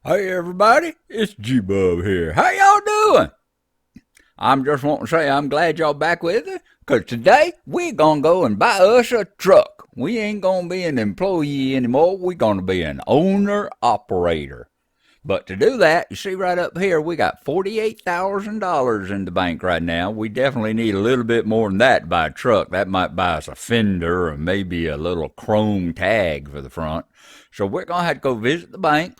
Hey everybody, it's G Bub here. How y'all doing? I'm just wanting to say I'm glad y'all back with us, cause today we gonna go and buy us a truck. We ain't gonna be an employee anymore. We gonna be an owner operator. But to do that, you see right up here, we got $48,000 in the bank right now. We definitely need a little bit more than that to buy a truck. That might buy us a fender or maybe a little chrome tag for the front. So we're gonna have to go visit the bank.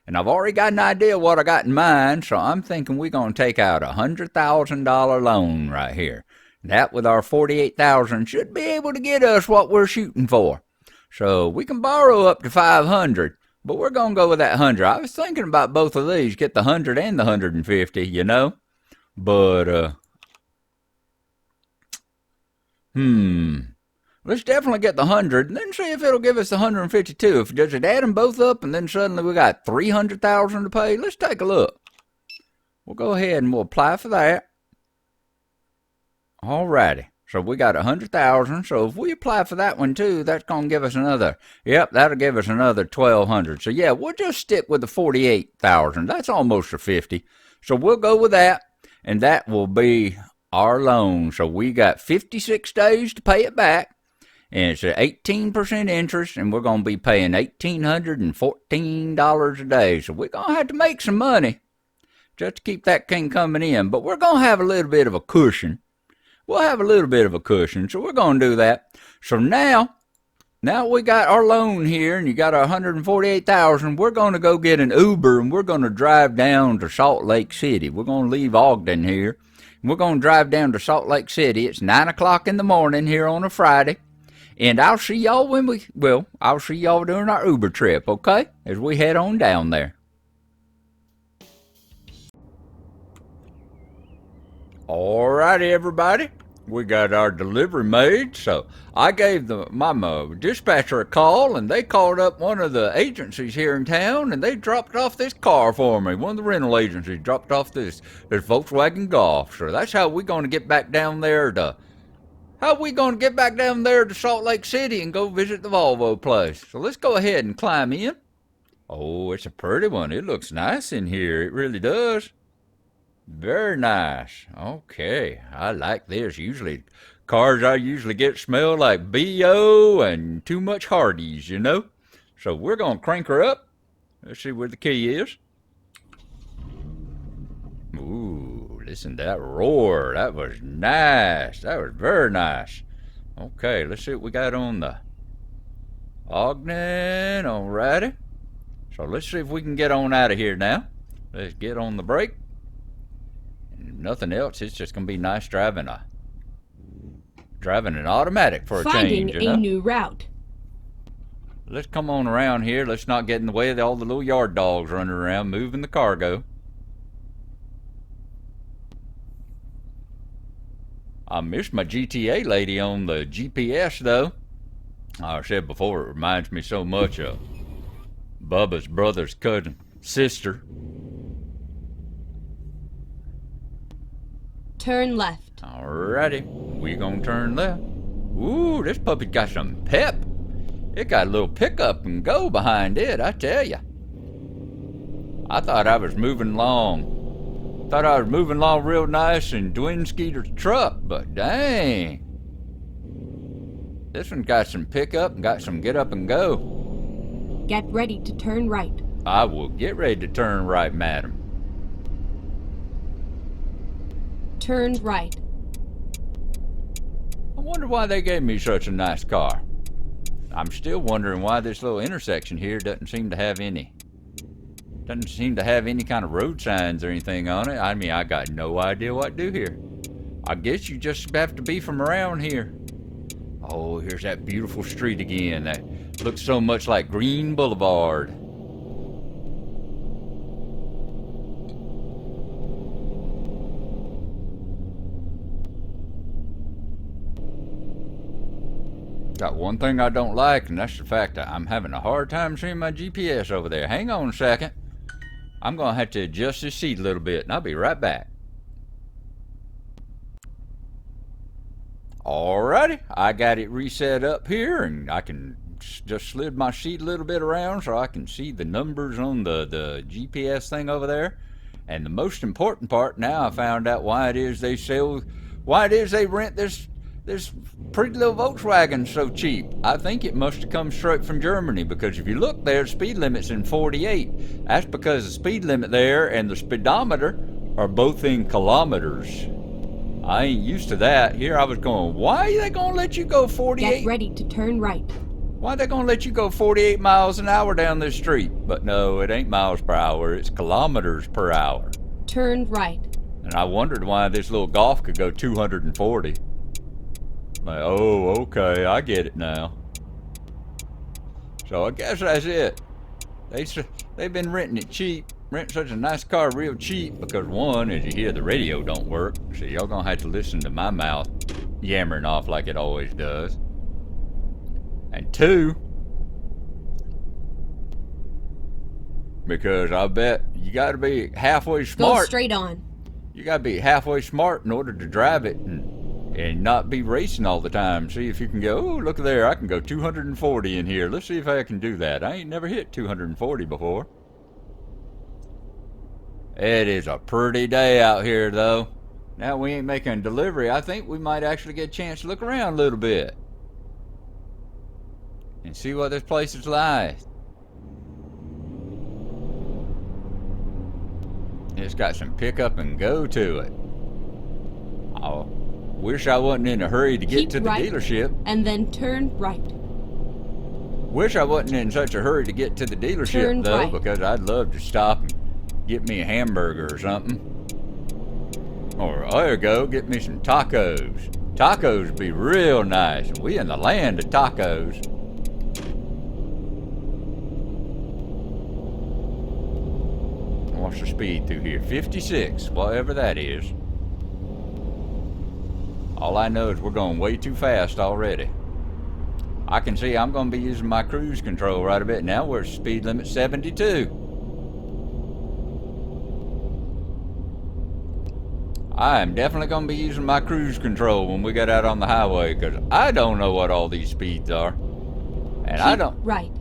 And I've already got an idea what I got in mind, so I'm thinking we're going to take out a $100,000 loan right here. That with our 48,000 should be able to get us what we're shooting for. So we can borrow up to 500, but we're going to go with that 100. I was thinking about both of these, get the 100 and the 150, you know. But hmm, let's definitely get the 100 and then see if it'll give us the 152. If does it add them both up and then suddenly we got 300,000 to pay? Let's take a look. We'll go ahead and we'll apply for that. Alrighty. So we got 100,000. So if we apply for that one too, that's gonna give us another. Yep, that'll give us another 1,200. So yeah, we'll just stick with the 48,000. That's almost a 50. So we'll go with that, and that will be our loan. So we got 56 days to pay it back. And it's at 18% interest, and we're going to be paying $1,814 a day. So we're going to have to make some money just to keep that thing coming in. But we're going to have a little bit of a cushion. We'll have a little bit of a cushion, so we're going to do that. So now we got our loan here, and you got 148,000. We're going to go get an Uber, and we're going to drive down to Salt Lake City. We're going to leave Ogden here. We're going to drive down to Salt Lake City. It's 9 o'clock in the morning here on a Friday. And I'll see y'all I'll see y'all during our Uber trip, okay? As we head on down there. Alrighty, everybody. We got our delivery made, so I gave my dispatcher a call, and they called up one of the agencies here in town, and they dropped off this car for me. One of the rental agencies dropped off this Volkswagen Golf. So that's how we're going to get back down there to Salt Lake City and go visit the Volvo place? So let's go ahead and climb in. Oh, it's a pretty one. It looks nice in here. It really does. Very nice. Okay, I like this. Cars I usually get smell like BO and too much Hardee's, you know? So we're going to crank her up. Let's see where the key is. Ooh, listen to that roar. That was nice. That was very nice. Okay, let's see what we got on the Ogden. Alrighty. So let's see if we can get on out of here now. Let's get on the brake. And if nothing else, it's just going to be nice driving an automatic for a change, you know? Finding a new route. Let's come on around here. Let's not get in the way of all the little yard dogs running around moving the cargo. I missed my GTA lady on the GPS, though. I said before, it reminds me so much of Bubba's brother's cousin, sister. Turn left. Alrighty, we gonna turn left. Ooh, this puppy got some pep. It got a little pickup and go behind it, I tell ya. I thought I was moving along. Thought I was moving along real nice in Dwayne Skeeter's truck, but dang. This one got some pickup and got some get up and go. Get ready to turn right. I will get ready to turn right, madam. Turn right. I wonder why they gave me such a nice car. I'm still wondering why this little intersection here doesn't seem to have any kind of road signs or anything on it. I mean, I got no idea what to do here. I guess you just have to be from around here. Oh, here's that beautiful street again. That looks so much like Green Boulevard. Got one thing I don't like, and that's the fact that I'm having a hard time seeing my GPS over there. Hang on a second. I'm going to have to adjust this seat a little bit, and I'll be right back. Alrighty, I got it reset up here, and I can just slid my sheet a little bit around so I can see the numbers on the GPS thing over there. And the most important part, now I found out why it is they rent this pretty little Volkswagen so cheap. I think it must have come straight from Germany, because if you look there, the speed limit's in 48. That's because the speed limit there and the speedometer are both in kilometers. I ain't used to that. Here I was going, why are they going to let you go 48? Get ready to turn right. Why are they going to let you go 48 miles an hour down this street? But no, it ain't miles per hour. It's kilometers per hour. Turn right. And I wondered why this little Golf could go 240. Like, oh, okay, I get it now. So I guess that's it. They've been renting it cheap. Rent such a nice car real cheap because, one, as you hear, the radio don't work. So y'all gonna have to listen to my mouth yammering off like it always does. And two, because I bet you gotta be halfway smart. Go straight on. You gotta be halfway smart in order to drive it and not be racing all the time. See if you can go, oh, look there, I can go 240 in here. Let's see if I can do that. I ain't never hit 240 before. It is a pretty day out here, though. Now we ain't making a delivery. I think we might actually get a chance to look around a little bit and see what this place is like. It's got some pick up and go to it. I wish I wasn't in a hurry to get Keep to the right, dealership. and then turn right. Wish I wasn't in such a hurry to get to the dealership, Turn though, right. because I'd love to stop and get me a hamburger or something. Or, there you go, get me some tacos. Tacos would be real nice. We in the land of tacos. What's the speed through here? 56, whatever that is. All I know is we're going way too fast already. I can see I'm going to be using my cruise control right a bit. Now we're at speed limit 72. I am definitely going to be using my cruise control when we get out on the highway, because I don't know what all these speeds are. And Keep right.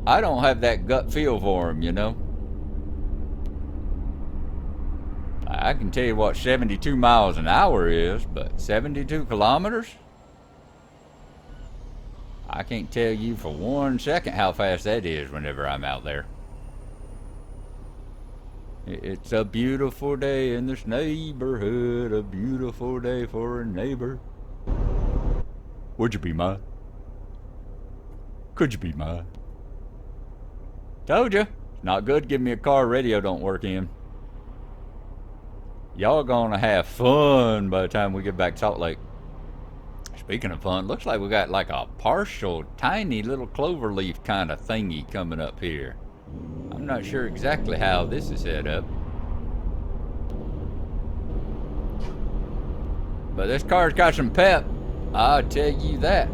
I don't have that gut feel for them, you know. I can tell you what 72 miles an hour is, but 72 kilometers? I can't tell you for 1 second how fast that is whenever I'm out there. It's a beautiful day in this neighborhood, a beautiful day for a neighbor. Would you be mine? Could you be mine? Told you, it's not good giving me a car radio don't work in. Y'all gonna have fun by the time we get back to Salt Lake. Speaking of fun, looks like we got like a partial, tiny little clover leaf kind of thingy coming up here. I'm not sure exactly how this is set up. But this car's got some pep, I'll tell you that.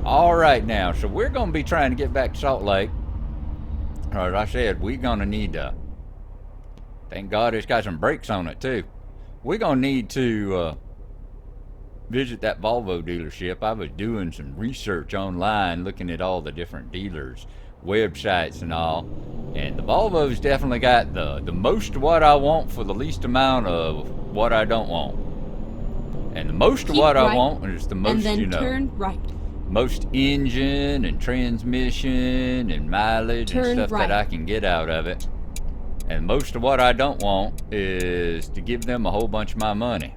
Alright now, so we're gonna be trying to get back to Salt Lake. As I said, we're gonna need to, thank God it's got some brakes on it too. We're gonna need to visit that Volvo dealership. I was doing some research online, looking at all the different dealers' websites and all, and the Volvo's definitely got the most of what I want for the least amount of what I don't want. And the most of what I want is the most, and then you know, turn right. most engine and transmission and mileage and stuff that I can get out of it. And most of what I don't want is to give them a whole bunch of my money.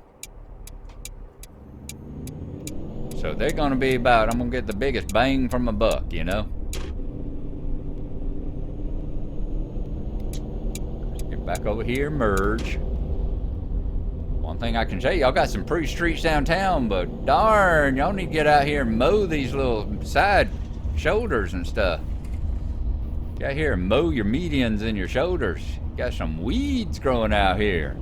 So they're going to be about, I'm going to get the biggest bang from a buck, you know. Let's get back over here, merge. One thing I can say, y'all got some pretty streets downtown, but darn, y'all need to get out here and mow these little side shoulders and stuff. Get out here and mow your medians and your shoulders. Got some weeds growing out here.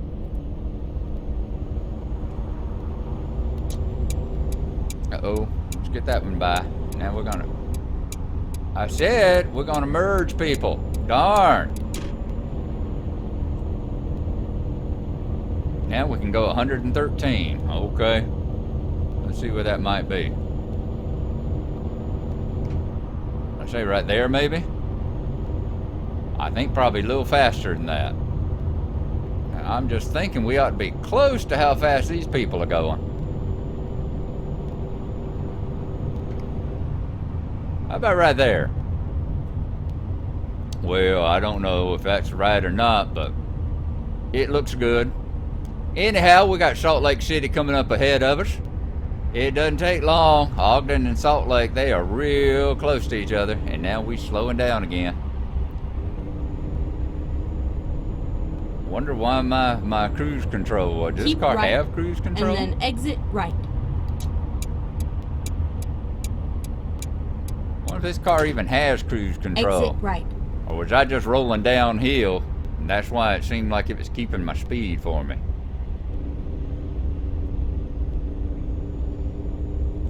Uh-oh, let's get that one by. Now we're gonna, I said we're gonna merge people. Darn. Now we can go 113. Okay. Let's see what that might be. I say right there, maybe. I think probably a little faster than that. Now, I'm just thinking we ought to be close to how fast these people are going. How about right there? Well, I don't know if that's right or not, but it looks good. Anyhow, we got Salt Lake City coming up ahead of us. It doesn't take long. Ogden and Salt Lake, they are real close to each other, and now we slowing down again. Wonder why my cruise control. Does this car have cruise control? And then exit right. Wonder if this car even has cruise control. Exit right. Or was I just rolling downhill, and that's why it seemed like it was keeping my speed for me?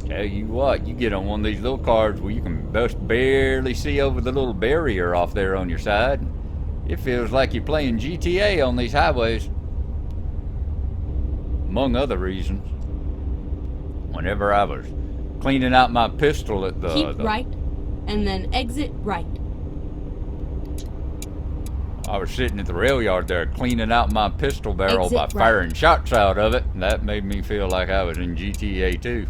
Tell you what, you get on one of these little cars where you can just barely see over the little barrier off there on your side. It feels like you're playing GTA on these highways. Among other reasons. Whenever I was cleaning out my pistol at Keep right, and then exit right. I was sitting at the rail yard there cleaning out my pistol barrel Exit by firing shots out of it, and that made me feel like I was in GTA 2.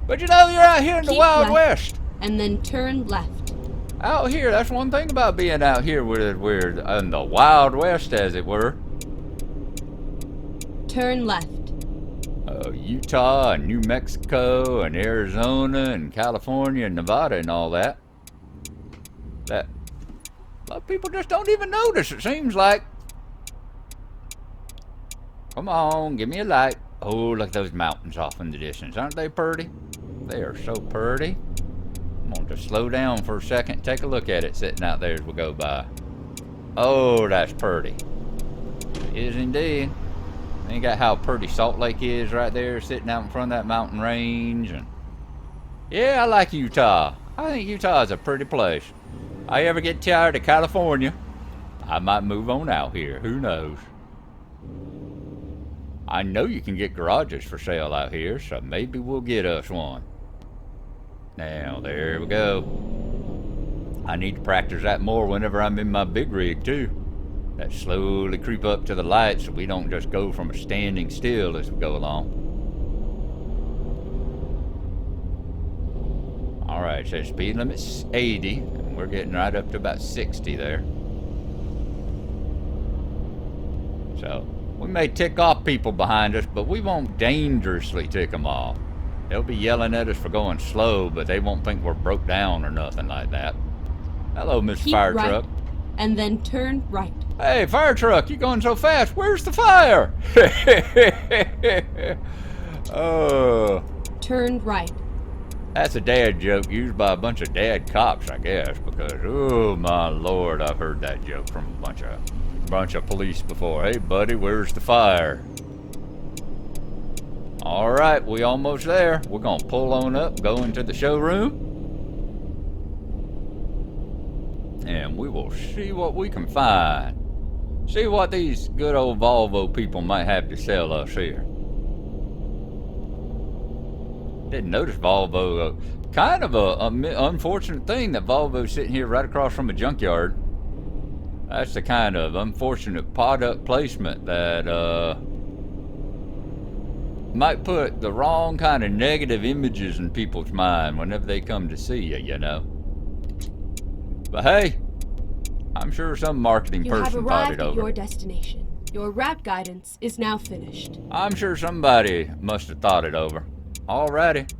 But you know, you're out here in the Wild West. And then turn left. Out here, that's one thing about being out here we're in the Wild West, as it were. Turn left. Utah and New Mexico and Arizona and California and Nevada and all that. That a lot of people just don't even notice, it seems like. Come on, give me a light. Oh, look at those mountains off in the distance. Aren't they pretty? They are so pretty. I'm going to slow down for a second. Take a look at it sitting out there as we go by. Oh, that's pretty. It is indeed. Think got how pretty Salt Lake is right there, sitting out in front of that mountain range. And yeah, I like Utah. I think Utah is a pretty place. If I ever get tired of California, I might move on out here. Who knows? I know you can get garages for sale out here, so maybe we'll get us one. Now, there we go. I need to practice that more whenever I'm in my big rig, too. That slowly creep up to the light so we don't just go from standing still as we go along. Alright, so speed limit's 80, and we're getting right up to about 60 there. So, we may tick off people behind us, but we won't dangerously tick them off. They'll be yelling at us for going slow, but they won't think we're broke down or nothing like that. Hello, Mr. Fire Truck. And then turn right. Hey, fire truck, you going so fast? Where's the fire? Oh. Turn right. That's a dad joke used by a bunch of dad cops, I guess, because, oh my lord, I've heard that joke from a bunch of police before. Hey, buddy, where's the fire? All right, we almost there. We're gonna pull on up, go into the showroom, and we will see what we can find. See what these good old Volvo people might have to sell us here. Didn't notice Volvo. Kind of a unfortunate thing that Volvo's sitting here right across from a junkyard. That's the kind of unfortunate product placement that might put the wrong kind of negative images in people's mind whenever they come to see you, you know. But hey, I'm sure some marketing person thought it over. You have arrived at your destination. Your route guidance is now finished. I'm sure somebody must have thought it over. Alrighty,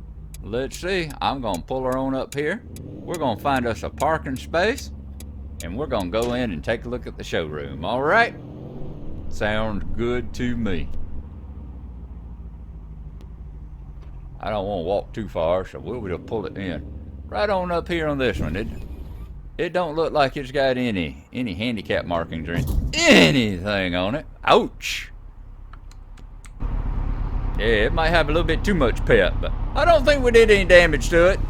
let's see. I'm gonna pull her on up here. We're gonna find us a parking space, and we're gonna go in and take a look at the showroom. All right? Sounds good to me. I don't want to walk too far, so we'll just pull it in. Right on up here on this one. It don't look like it's got any handicap markings or anything on it. Ouch! Yeah, it might have a little bit too much pep, but I don't think we did any damage to it.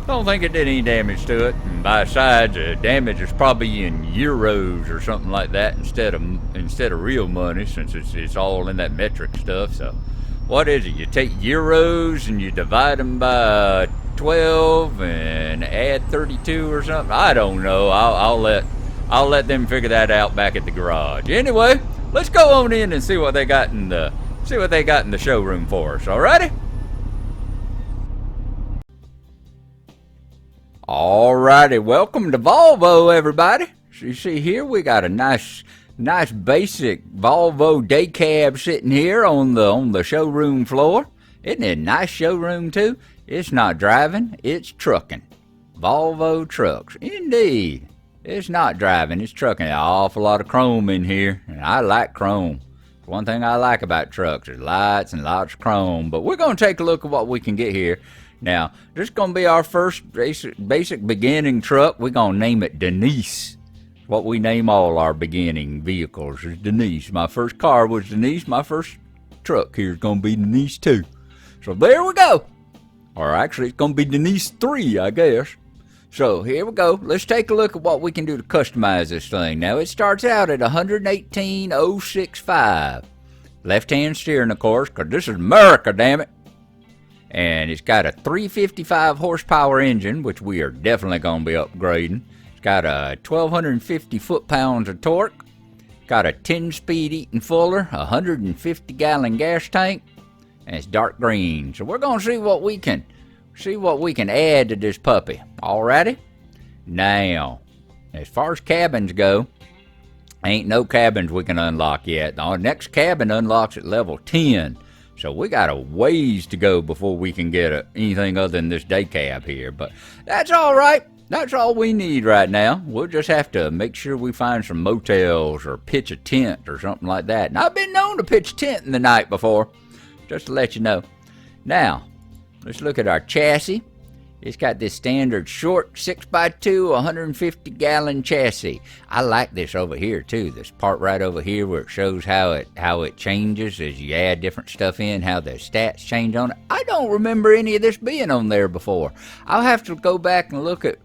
Don't think it did any damage to it. And by sides, the damage is probably in euros or something like that instead of real money, since it's all in that metric stuff. So, what is it? You take euros and you divide them by 12, and and add 32 or something. I don't know. I'll let them figure that out back at the garage. Anyway, let's go on in and see what they got in the showroom for us. Alrighty. Alrighty, welcome to Volvo, everybody. So you see here we got a nice basic Volvo day cab sitting here on the showroom floor. Isn't it a nice showroom too? It's not driving, it's trucking. Volvo trucks, indeed. It's not driving, it's trucking. An awful lot of chrome in here, and I like chrome. One thing I like about trucks is lights and lots of chrome. But we're going to take a look at what we can get here. Now, this is going to be our first basic beginning truck. We're going to name it Denise. What we name all our beginning vehicles is Denise. My first car was Denise. My first truck here is going to be Denise 2. So there we go. Or actually, it's going to be Denise 3, I guess. So here we go. Let's take a look at what we can do to customize this thing. Now, it starts out at 118,065. Left-hand steering, of course, because this is America, damn it. And it's got a 355 horsepower engine, which we are definitely going to be upgrading. It's got a 1,250 foot-pounds of torque. Got a 10-speed Eaton Fuller, 150-gallon gas tank, and it's dark green. So we're going to see what we can add to this puppy. Alrighty? Now, as far as cabins go, ain't no cabins we can unlock yet. The next cabin unlocks at level 10. So we got a ways to go before we can get anything other than this day cab here. But that's all right. That's all we need right now. We'll just have to make sure we find some motels or pitch a tent or something like that. And I've been known to pitch a tent in the night before, just to let you know. Now, let's look at our chassis. It's got this standard short 6x2 150-gallon chassis. I like this over here too. This part right over here where it shows how it changes as you add different stuff in, how the stats change on it. I don't remember any of this being on there before. I'll have to go back and look at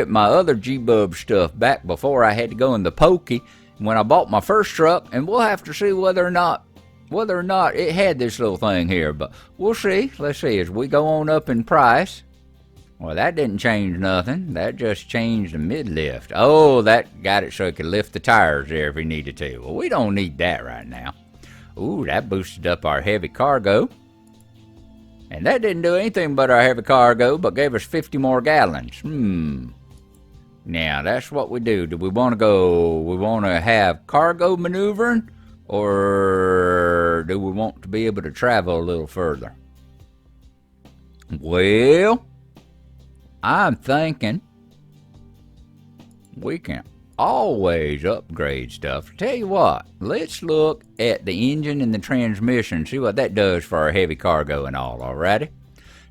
my other G Bub stuff back before I had to go in the pokey when I bought my first truck, and we'll have to see whether or not it had this little thing here. But we'll see. Let's see as we go on up in price. Well, that didn't change nothing. That just changed the mid-lift. Oh, that got it so it could lift the tires there if we needed to. Well, we don't need that right now. Ooh, that boosted up our heavy cargo. And that didn't do anything but our heavy cargo, but gave us 50 more gallons. Now, that's what we do. Do we want to have cargo maneuvering? Or do we want to be able to travel a little further? Well, I'm thinking we can always upgrade stuff. Tell you what, let's look at the engine and the transmission, see what that does for our heavy cargo and all, alrighty?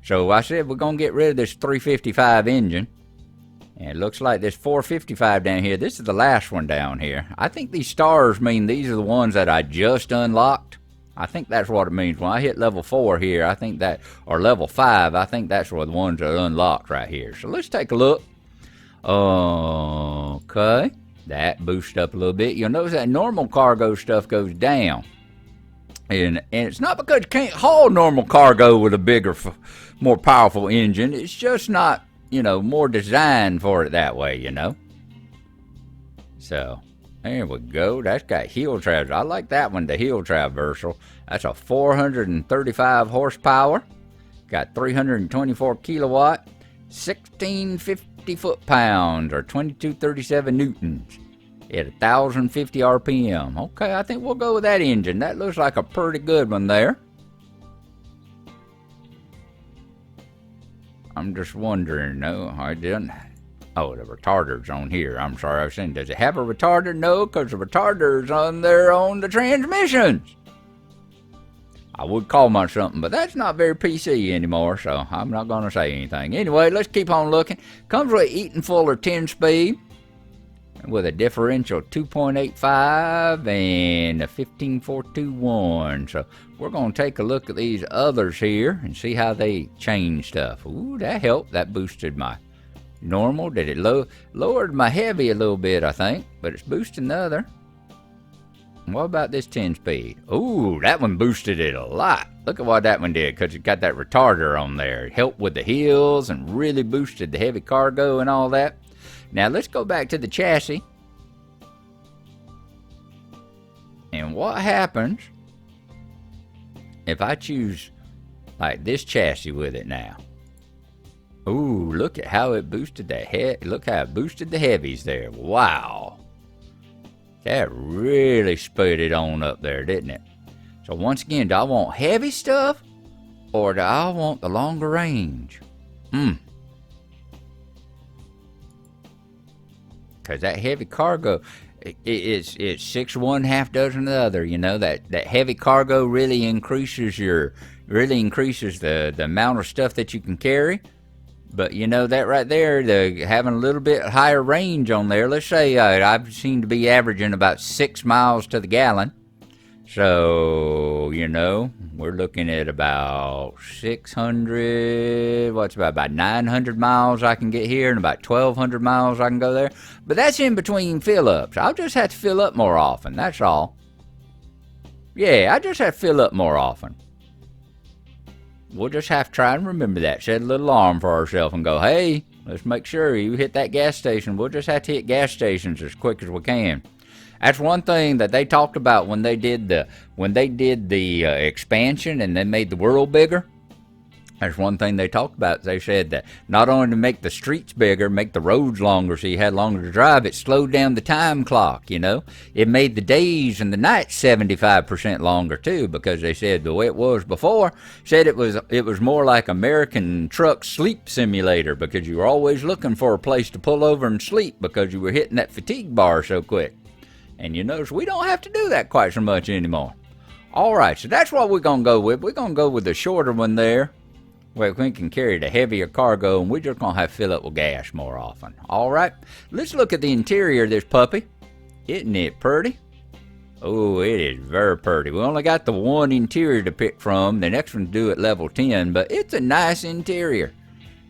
So I said we're going to get rid of this 355 engine. And it looks like this 455 down here. This is the last one down here. I think these stars mean these are the ones that I just unlocked. I think that's what it means. When I hit level 4 here, I think that, or level 5, I think that's what the ones are unlocked right here. So let's take a look. Okay. That boosts up a little bit. You'll notice that normal cargo stuff goes down. And it's not because you can't haul normal cargo with a bigger, more powerful engine. It's just not, more designed for it that way, So, there we go. That's got heel travel. I like that one, the heel traversal. That's a 435 horsepower. Got 324 kilowatt, 1650 foot-pounds, or 2237 newtons at 1,050 RPM. Okay, I think we'll go with that engine. That looks like a pretty good one there. I'm just wondering, no, I didn't. Oh, the retarder's on here. I'm sorry, I was saying, does it have a retarder? No, because the retarder's on there on the transmissions. I would call mine something, but that's not very PC anymore, so I'm not going to say anything. Anyway, let's keep on looking. Comes with an Eaton Fuller 10-speed with a differential 2.85 and a 15.421. So we're going to take a look at these others here and see how they change stuff. Ooh, that helped. That boosted my normal. Did it lowered my heavy a little bit, I think, but it's boosting the other. What about this 10 speed? Ooh, that one boosted it a lot. Look at what that one did, because it got that retarder on there. It helped with the hills and really boosted the heavy cargo and all that. Now let's go back to the chassis. And what happens if I choose like this chassis with it now? Ooh, look at how it boosted the look how it boosted the heavies there. Wow. That really sped it on up there, didn't it? So once again, do I want heavy stuff or do I want the longer range? Because that heavy cargo, it's 6 one, half dozen the other. You know, that heavy cargo really increases the amount of stuff that you can carry. But you know that right there, having a little bit higher range on there. Let's say I seem to be averaging about 6 miles to the gallon. So, you know, we're looking at about 600, what's about 900 miles I can get here and about 1,200 miles I can go there. But that's in between fill-ups. I'll just have to fill up more often, that's all. Yeah, I just have to fill up more often. We'll just have to try and remember that. Set a little alarm for ourselves and go, hey, let's make sure you hit that gas station. We'll just have to hit gas stations as quick as we can. That's one thing that they talked about when they did the expansion and they made the world bigger. That's one thing they talked about. They said that not only to make the streets bigger, make the roads longer so you had longer to drive, it slowed down the time clock, you know. It made the days and the nights 75% longer too, because they said the way it was before, said it was more like American truck sleep simulator, because you were always looking for a place to pull over and sleep because you were hitting that fatigue bar so quick. And you notice we don't have to do that quite so much anymore. All right, so that's what we're going to go with. We're going to go with the shorter one there, where we can carry the heavier cargo, and we're just going to have to fill up with gas more often. All right, let's look at the interior of this puppy. Isn't it pretty? Oh, it is very pretty. We only got the one interior to pick from. The next one's due at level 10, but it's a nice interior.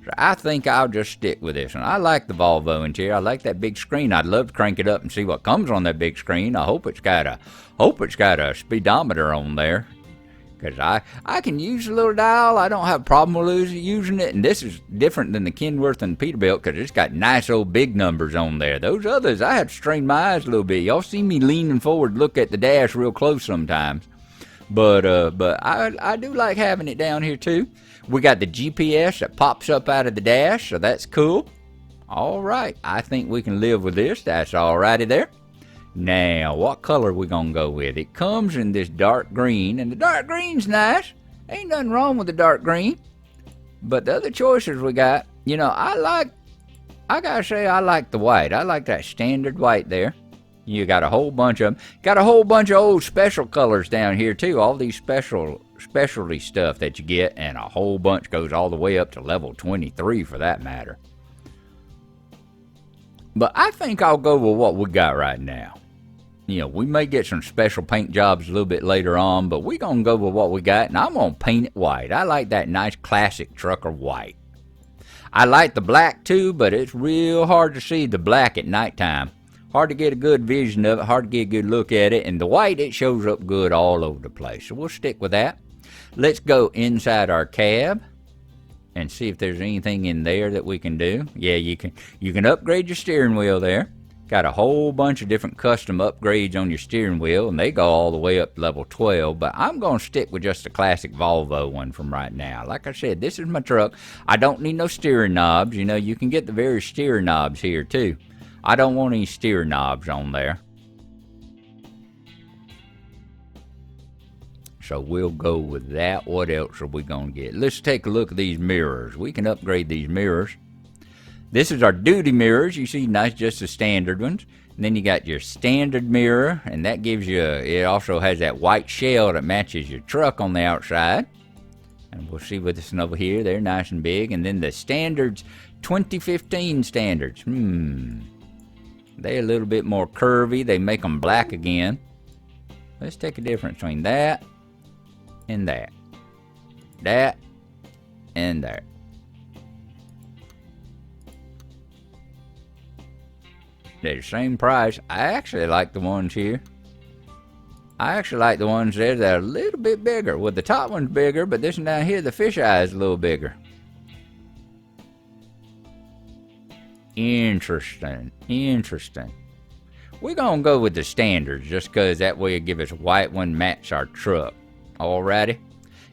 So I think I'll just stick with this one. I like the Volvo interior. I like that big screen. I'd love to crank it up and see what comes on that big screen. I hope it's got a speedometer on there, because I can use a little dial. I don't have a problem with using it. And this is different than the Kenworth and Peterbilt, because it's got nice old big numbers on there. Those others, I have to strain my eyes a little bit. Y'all see me leaning forward, look at the dash real close sometimes. But I do like having it down here too. We got the GPS that pops up out of the dash, so that's cool. All right, I think we can live with this. That's all righty there. Now, what color are we going to go with? It comes in this dark green, and the dark green's nice. Ain't nothing wrong with the dark green. But the other choices we got, you know, I gotta say I like the white. I like that standard white there. You got a whole bunch of them. Got a whole bunch of old special colors down here too. All these specialty stuff that you get, and a whole bunch goes all the way up to level 23 for that matter. But I think I'll go with what we got right now. You know, we may get some special paint jobs a little bit later on, but we're going to go with what we got, and I'm going to paint it white. I like that nice classic trucker white. I like the black too, but it's real hard to see the black at nighttime. Hard to get a good vision of it, hard to get a good look at it, and the white, it shows up good all over the place. So we'll stick with that. Let's go inside our cab and see if there's anything in there that we can do. Yeah, you can upgrade your steering wheel there. Got a whole bunch of different custom upgrades on your steering wheel, and they go all the way up to level 12, but I'm going to stick with just the classic Volvo one from right now. Like I said, this is my truck. I don't need no steering knobs. You know, you can get the various steering knobs here too. I don't want any steering knobs on there. So we'll go with that. What else are we going to get? Let's take a look at these mirrors. We can upgrade these mirrors. This is our duty mirrors. You see, nice, just the standard ones. And then you got your standard mirror, and that gives you, it also has that white shell that matches your truck on the outside. And we'll see with this one over here. They're nice and big. And then the standards, 2015 standards. They're a little bit more curvy. They make them black again. Let's take a difference between that and that. That and that. They're the same price. I actually like the ones here. I actually like the ones there that are a little bit bigger. Well, the top one's bigger, but this one down here, the fish eye is a little bigger. Interesting. Interesting. We're going to go with the standards just because that way it give us a white one match our truck. Alrighty.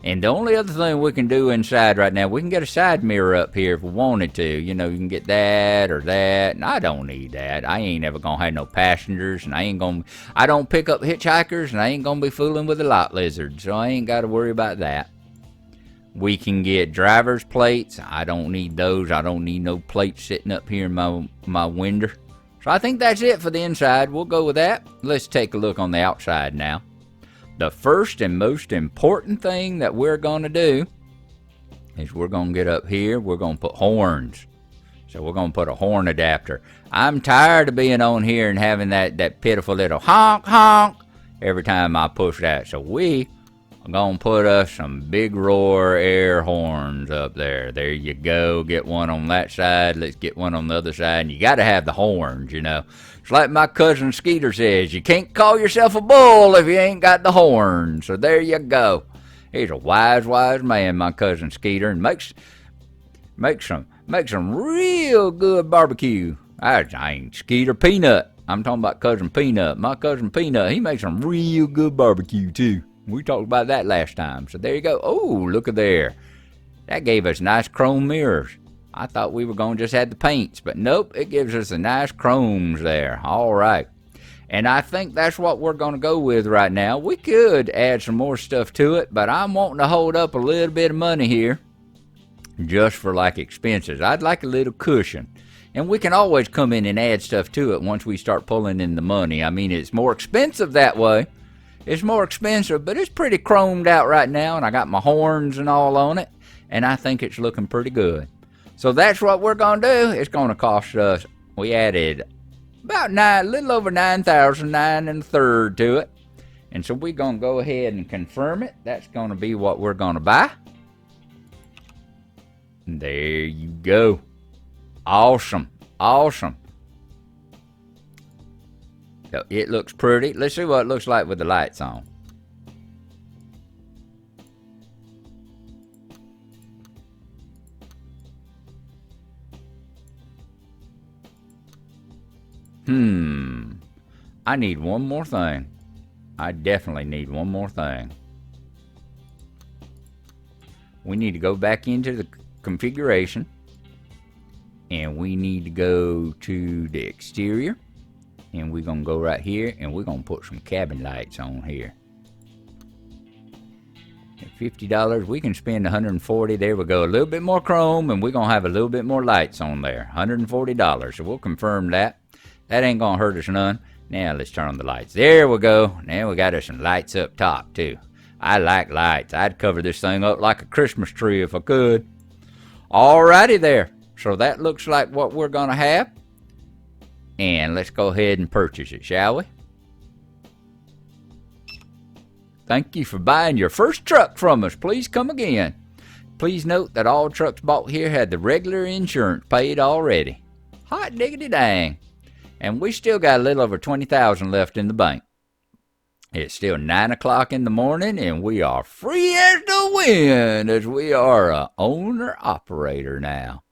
And the only other thing we can do inside right now, we can get a side mirror up here if we wanted to. You know, you can get that or that. And I don't need that. I ain't ever going to have no passengers. And I don't pick up hitchhikers. And I ain't going to be fooling with a lot lizard. So I ain't got to worry about that. We can get driver's plates. I don't need those. I don't need no plates sitting up here in my window. So I think that's it for the inside. We'll go with that. Let's take a look on the outside now. The first and most important thing that we're going to do is we're going to get up here. We're going to put horns. So we're going to put a horn adapter. I'm tired of being on here and having that pitiful little honk, honk every time I push that. So we are going to put us some big roar air horns up there. There you go. Get one on that side. Let's get one on the other side. And you got to have the horns, you know. It's like my cousin Skeeter says, you can't call yourself a bull if you ain't got the horns. So there you go. He's a wise, wise man, my cousin Skeeter, and makes some real good barbecue. I ain't Skeeter Peanut. I'm talking about cousin Peanut. My cousin Peanut, he makes some real good barbecue too. We talked about that last time. So there you go. Oh, look at there. That gave us nice chrome mirrors. I thought we were going to just have the paints, but nope, it gives us the nice chromes there. All right. And I think that's what we're going to go with right now. We could add some more stuff to it, but I'm wanting to hold up a little bit of money here just for like expenses. I'd like a little cushion. And we can always come in and add stuff to it once we start pulling in the money. I mean, it's more expensive that way. It's more expensive, but it's pretty chromed out right now, and I got my horns and all on it, and I think it's looking pretty good. So that's what we're going to do. It's going to cost us, we added about a little over 9,009 and a third to it. And so we're going to go ahead and confirm it. That's going to be what we're going to buy. And there you go. Awesome. Awesome. So it looks pretty. Let's see what it looks like with the lights on. I need one more thing. I definitely need one more thing. We need to go back into the configuration. And we need to go to the exterior. And we're going to go right here. And we're going to put some cabin lights on here. At $50, we can spend $140. There we go. A little bit more chrome. And we're going to have a little bit more lights on there. $140. So we'll confirm that. That ain't going to hurt us none. Now let's turn on the lights. There we go. Now we got us some lights up top too. I like lights. I'd cover this thing up like a Christmas tree if I could. Alrighty there. So that looks like what we're going to have. And let's go ahead and purchase it, shall we? Thank you for buying your first truck from us. Please come again. Please note that all trucks bought here had the regular insurance paid already. Hot diggity dang. And we still got a little over $20,000 left in the bank. It's still 9 o'clock in the morning, and we are free as the wind, as we are a owner-operator now.